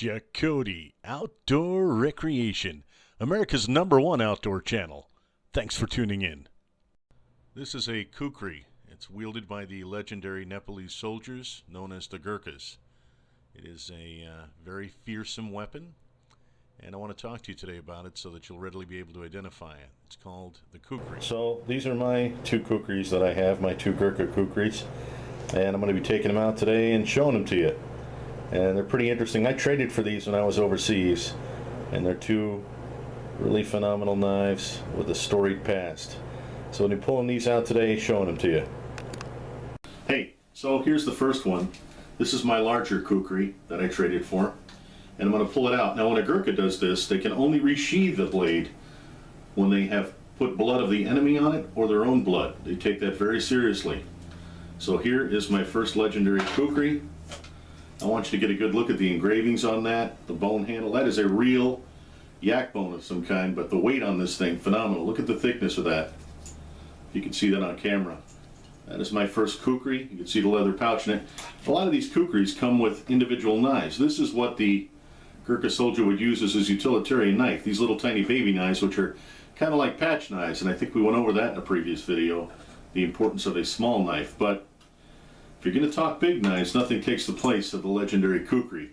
Chacote Outdoor Recreation, America's #1 outdoor channel. Thanks for tuning in. This is a kukri. It's wielded by the legendary Nepalese soldiers known as the Gurkhas. It is a very fearsome weapon, and I want to talk to you today about it so that you'll readily be able to identify it. It's called the kukri. So these are my two kukris that I have, my two Gurkha kukris, and I'm going to be taking them out today and showing them to you. And they're pretty interesting. I traded for these when I was overseas, and they're two really phenomenal knives with a storied past. So we'll be pulling these out today, showing them to you. Hey, so here's the first one. This is my larger kukri that I traded for, and I'm going to pull it out. Now when a Gurkha does this, they can only resheathe the blade when they have put blood of the enemy on it or their own blood. They take that very seriously. So here is my first legendary kukri. I want you to get a good look at the engravings on that, the bone handle. That is a real yak bone of some kind, but the weight on this thing, phenomenal. Look at the thickness of that. If you can see that on camera. That is my first kukri. You can see the leather pouch in it. A lot of these kukris come with individual knives. This is what the Gurkha soldier would use as his utilitarian knife. These little tiny baby knives, which are kind of like patch knives, and I think we went over that in a previous video, the importance of a small knife. But if you're going to talk big knives, nothing takes the place of the legendary kukri.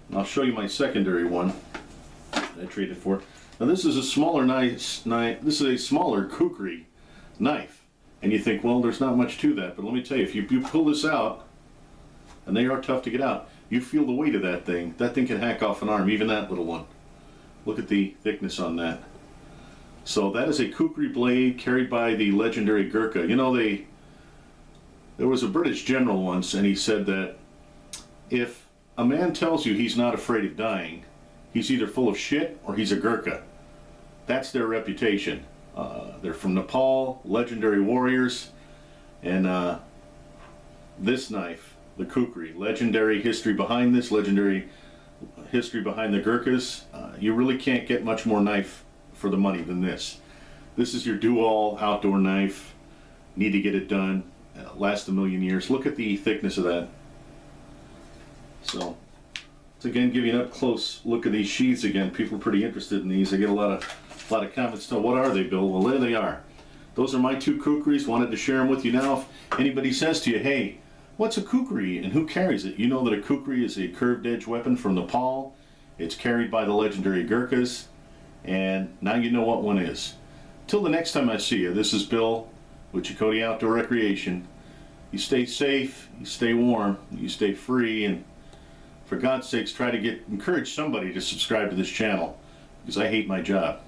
And I'll show you my secondary one that I traded for. Now this is a smaller knife. This is a smaller kukri knife. And you think, well, there's not much to that. But let me tell you, if you pull this out, and they are tough to get out, you feel the weight of that thing. That thing can hack off an arm, even that little one. Look at the thickness on that. So that is a kukri blade carried by the legendary Gurkha. You know, there was a British general once, and he said that if a man tells you he's not afraid of dying, he's either full of shit or he's a Gurkha. That's their reputation. They're from Nepal, legendary warriors, and this knife, the kukri, legendary history behind this, legendary history behind the Gurkhas. You really can't get much more knife for the money than this. This is your do-all outdoor knife. Need to get it done. Last a million years. Look at the thickness of that. So, let's again give you an up-close look at these sheaths again. People are pretty interested in these. I get a lot of comments. So, what are they, Bill? Well, there they are. Those are my two kukris. Wanted to share them with you now. If anybody says to you, hey, what's a kukri and who carries it? You know that a kukri is a curved edge weapon from Nepal. It's carried by the legendary Gurkhas, and now you know what one is. Till the next time I see you, this is Bill with Chacote Outdoor Recreation. You stay safe, you stay warm, you stay free, and for God's sakes, try to encourage somebody to subscribe to this channel, because I hate my job.